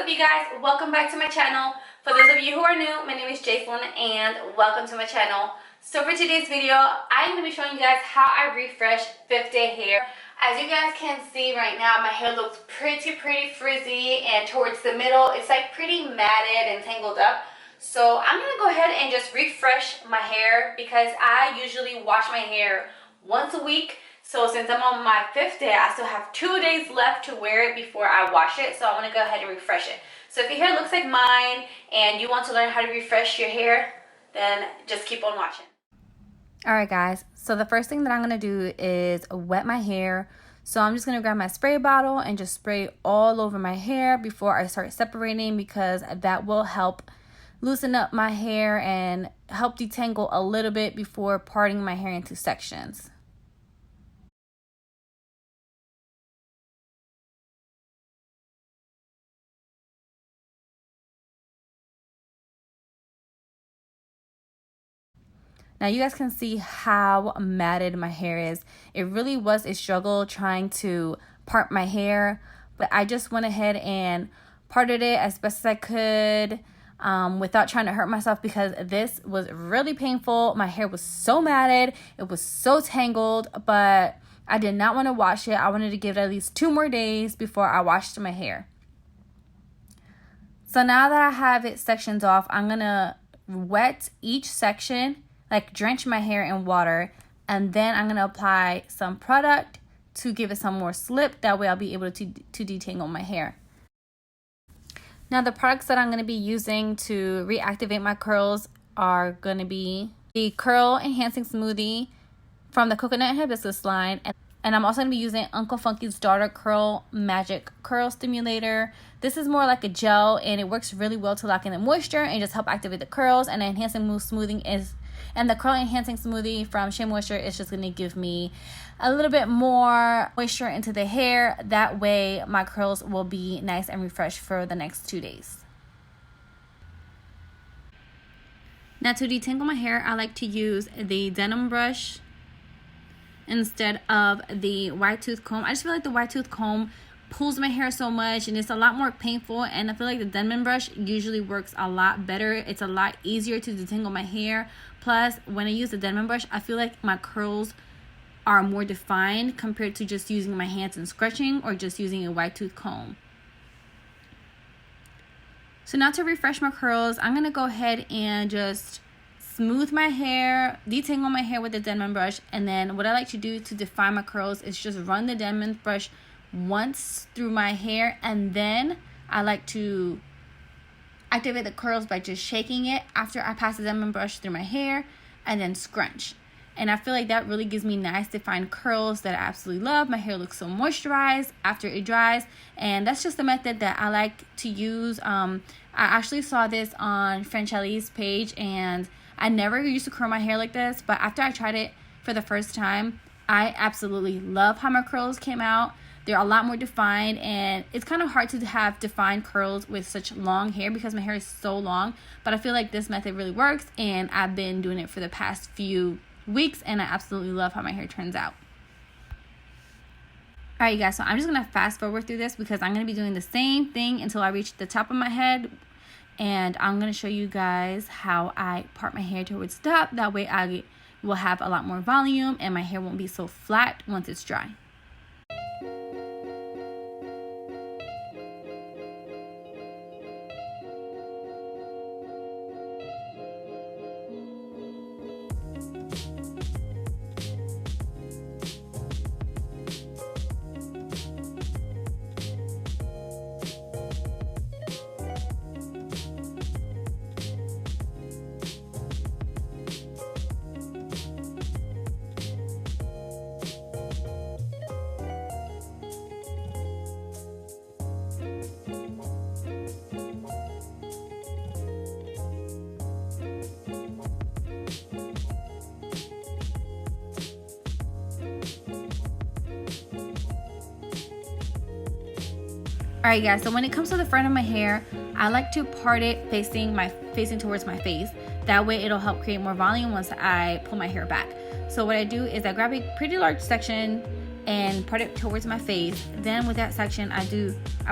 up, you guys? Welcome back to my channel. For those of you who are new, my name is Jason and welcome to my channel. So for today's video, I'm going to be showing you guys how I refresh 5-day hair. As you guys can see right now, my hair looks pretty frizzy, and towards the middle it's like pretty matted and tangled up. So I'm going to go ahead and just refresh my hair because I usually wash my hair once a week. So since I'm on my 5th day, I still have 2 days left to wear it before I wash it. So I want to go ahead and refresh it. So if your hair looks like mine and you want to learn how to refresh your hair, then just keep on watching. Alright guys, so the first thing that I'm going to do is wet my hair. So I'm just going to grab my spray bottle and just spray all over my hair before I start separating, because that will help loosen up my hair and help detangle a little bit before parting my hair into sections. Now you guys can see how matted my hair is. It really was a struggle trying to part my hair, but I just went ahead and parted it as best as I could without trying to hurt myself, because this was really painful. My hair was so matted, it was so tangled, but I did not want to wash it. I wanted to give it at least 2 more days before I washed my hair. So now that I have it sections off, I'm gonna wet each section, like drench my hair in water, and then I'm going to apply some product to give it some more slip. That way I'll be able to detangle my hair. Now the products that I'm going to be using to reactivate my curls are going to be the Curl Enhancing Smoothie from the Coconut and Hibiscus line, and I'm also going to be using Uncle Funky's Daughter Curl Magic Curl Stimulator. This is more like a gel, and it works really well to lock in the moisture and just help activate the curls. And the the Curl Enhancing Smoothie from Shea Moisture is just going to give me a little bit more moisture into the hair. That way my curls will be nice and refreshed for the next 2 days. Now to detangle my hair, I like to use the denim brush instead of the wide tooth comb. I just feel like the wide tooth comb pulls my hair so much and it's a lot more painful, and I feel like the denim brush usually works a lot better. It's a lot easier to detangle my hair. Plus, when I use the denim brush, I feel like my curls are more defined compared to just using my hands and scratching or just using a wide tooth comb. So now to refresh my curls, I'm going to go ahead and just smooth my hair, detangle my hair with the denim brush, and then what I like to do to define my curls is just run the denim brush once through my hair, and then I like to activate the curls by just shaking it after I pass the denim brush through my hair, and then scrunch. And I feel like that really gives me nice defined curls that I absolutely love. My hair looks so moisturized after it dries, and that's just the method that I like to use. I actually saw this on Franchelli's page, and I never used to curl my hair like this, but after I tried it for the first time, I absolutely love how my curls came out. They're a lot more defined, and it's kind of hard to have defined curls with such long hair because my hair is so long, but I feel like this method really works, and I've been doing it for the past few weeks, and I absolutely love how my hair turns out. Alright you guys, so I'm just going to fast forward through this because I'm going to be doing the same thing until I reach the top of my head, and I'm going to show you guys how I part my hair towards the top. That way I will have a lot more volume and my hair won't be so flat once it's dry. Alright guys, so when it comes to the front of my hair, I like to part it facing towards my face. That way it'll help create more volume once I pull my hair back. So what I do is I grab a pretty large section and part it towards my face. Then with that section, I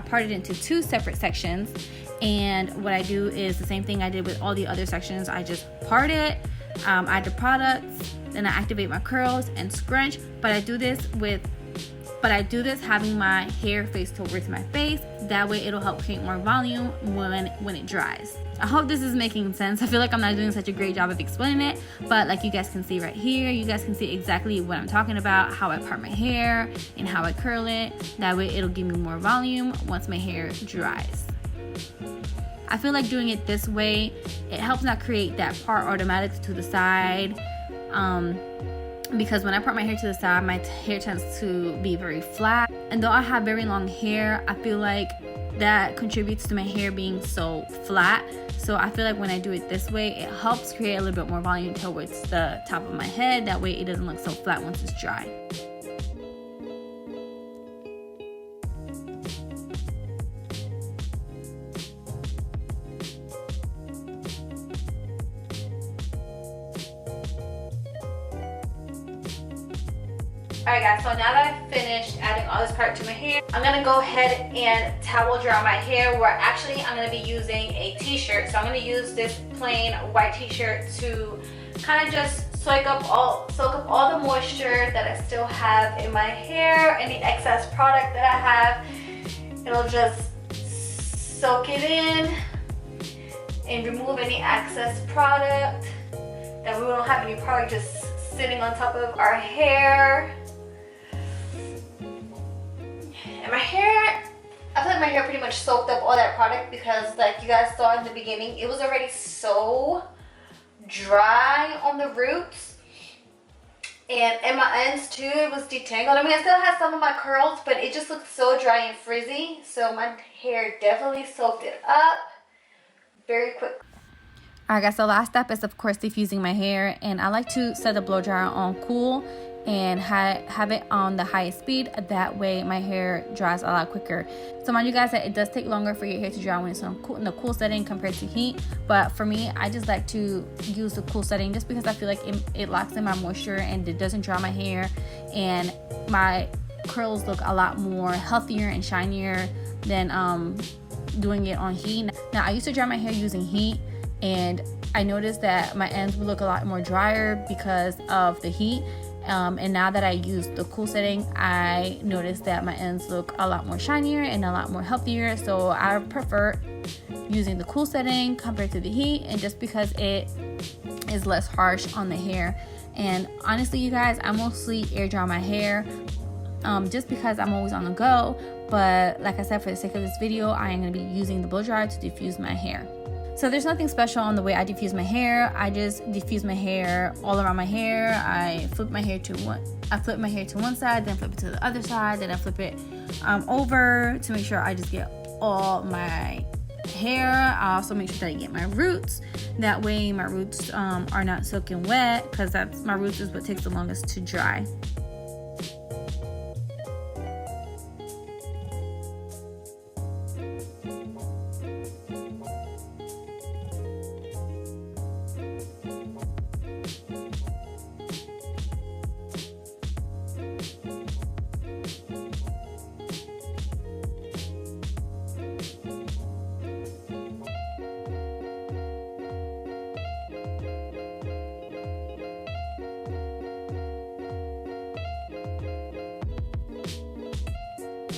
part it into 2 separate sections. And what I do is the same thing I did with all the other sections. I just part it, add the products, then I activate my curls and scrunch. But I do this having my hair face towards my face. That way it'll help create more volume when it dries. I hope this is making sense. I feel like I'm not doing such a great job of explaining it, but like you guys can see right here, you guys can see exactly what I'm talking about, how I part my hair and how I curl it. That way it'll give me more volume once my hair dries. I feel like doing it this way, it helps not create that part automatic to the side. Because when I part my hair to the side, my hair tends to be very flat. And though I have very long hair, I feel like that contributes to my hair being so flat. So I feel like when I do it this way, it helps create a little bit more volume towards the top of my head. That way it doesn't look so flat once it's dry. Alright guys, so now that I've finished adding all this part to my hair, I'm going to go ahead and towel dry my hair, where actually I'm going to be using a t-shirt. So I'm going to use this plain white t-shirt to kind of just soak up all the moisture that I still have in my hair, any excess product that I have. It'll just soak it in and remove any excess product, that we don't have any product just sitting on top of our hair. And my hair, I feel like my hair pretty much soaked up all that product, because like you guys saw in the beginning, it was already so dry on the roots. And in my ends too, it was detangled. I mean, I still have some of my curls, but it just looked so dry and frizzy. So my hair definitely soaked it up very quick. Alright guys, so last step is of course diffusing my hair, and I like to set the blow dryer on cool and have it on the highest speed. That way my hair dries a lot quicker. So mind you guys that it does take longer for your hair to dry when it's in the cool setting compared to heat, but for me, I just like to use the cool setting just because I feel like it locks in my moisture and it doesn't dry my hair, and my curls look a lot more healthier and shinier than doing it on heat. Now I used to dry my hair using heat, and I noticed that my ends would look a lot more drier because of the heat. And now that I use the cool setting, I noticed that my ends look a lot more shinier and a lot more healthier. So I prefer using the cool setting compared to the heat, and just because it is less harsh on the hair. And honestly, you guys, I mostly air dry my hair just because I'm always on the go. But like I said, for the sake of this video, I am going to be using the blow dryer to diffuse my hair. So there's nothing special on the way I diffuse my hair. I just diffuse my hair all around my hair. I flip my hair to one side, then flip it to the other side, then I flip it over to make sure I just get all my hair. I also make sure that I get my roots. That way my roots are not soaking wet, because my roots is what takes the longest to dry.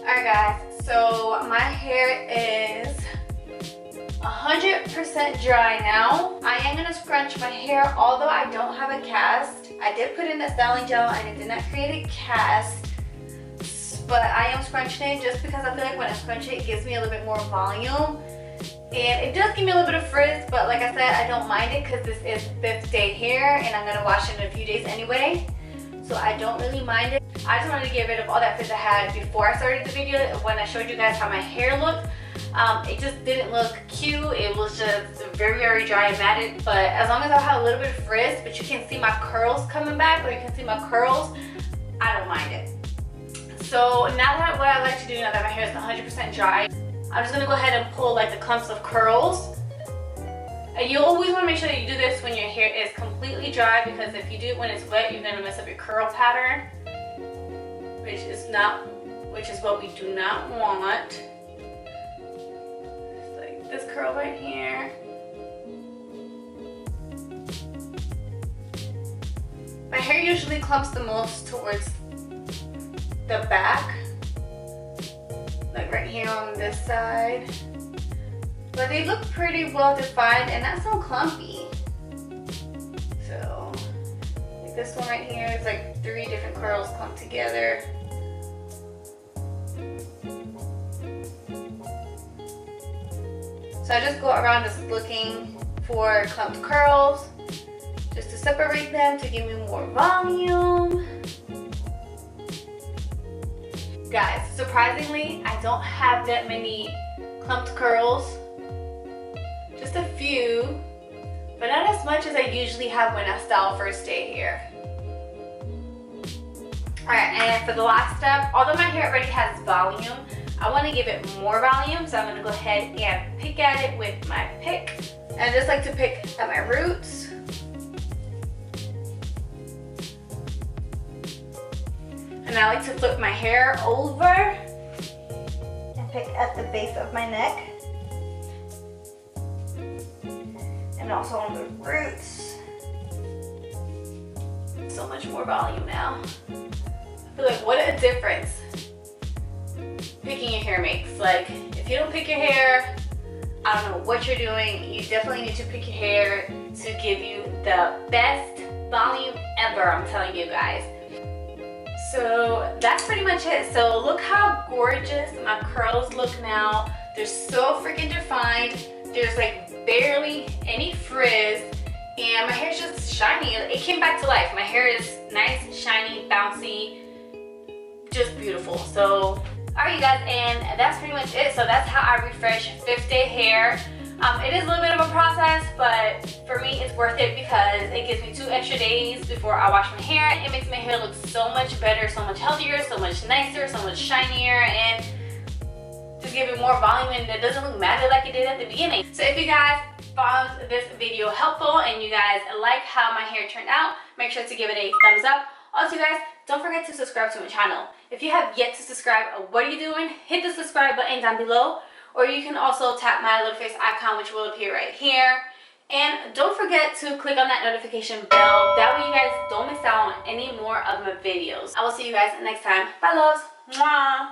Alright guys, so my hair is 100% dry now. I am going to scrunch my hair, although I don't have a cast. I did put in the styling gel and it did not create a cast, but I am scrunching it just because I feel like when I scrunch it, it gives me a little bit more volume. And it does give me a little bit of frizz, but like I said, I don't mind it because this is 5th day hair and I'm going to wash it in a few days anyway. So I don't really mind it. I just wanted to get rid of all that frizz I had before I started the video when I showed you guys how my hair looked. It just didn't look cute. It was just very, very dry and matted. But as long as I have a little bit of frizz, but you can see my curls coming back, or you can see my curls, I don't mind it. So now that what I like to do now that my hair is 100% dry, I'm just going to go ahead and pull like the clumps of curls. And you always want to make sure that you do this when your hair is completely dry, because if you do it when it's wet, you're going to mess up your curl pattern. which is what we do not want. It's like this curl right here. My hair usually clumps the most towards the back, like right here on this side. But they look pretty well defined and not so clumpy. So, like this one right here is like 3 different curls clumped together. So I just go around just looking for clumped curls, just to separate them, to give me more volume. Guys, surprisingly, I don't have that many clumped curls. Just a few, but not as much as I usually have when I style first day hair. Alright, and for the last step, although my hair already has volume, I want to give it more volume, so I'm going to go ahead and pick at it with my pick. And I just like to pick at my roots. And I like to flip my hair over and pick at the base of my neck. And also on the roots. So much more volume now. I feel like what a difference picking your hair makes. Like, if you don't pick your hair, I don't know what you're doing. You definitely need to pick your hair to give you the best volume ever, I'm telling you guys. So that's pretty much it. So look how gorgeous my curls look now. They're so freaking defined. There's like barely any frizz, and my hair's just shiny. It came back to life. My hair is nice, shiny, bouncy, just beautiful. So alright you guys, and that's pretty much it. So that's how I refresh 5th day hair. It is a little bit of a process, but for me it's worth it because it gives me 2 extra days before I wash my hair. It makes my hair look so much better, so much healthier, so much nicer, so much shinier, and just give it more volume, and it doesn't look matted like it did at the beginning. So if you guys found this video helpful and you guys like how my hair turned out, make sure to give it a thumbs up. Also guys, don't forget to subscribe to my channel. If you have yet to subscribe, what are you doing? Hit the subscribe button down below, or you can also tap my little face icon, which will appear right here. And don't forget to click on that notification bell. That way you guys don't miss out on any more of my videos. I will see you guys next time. Bye loves. Mwah.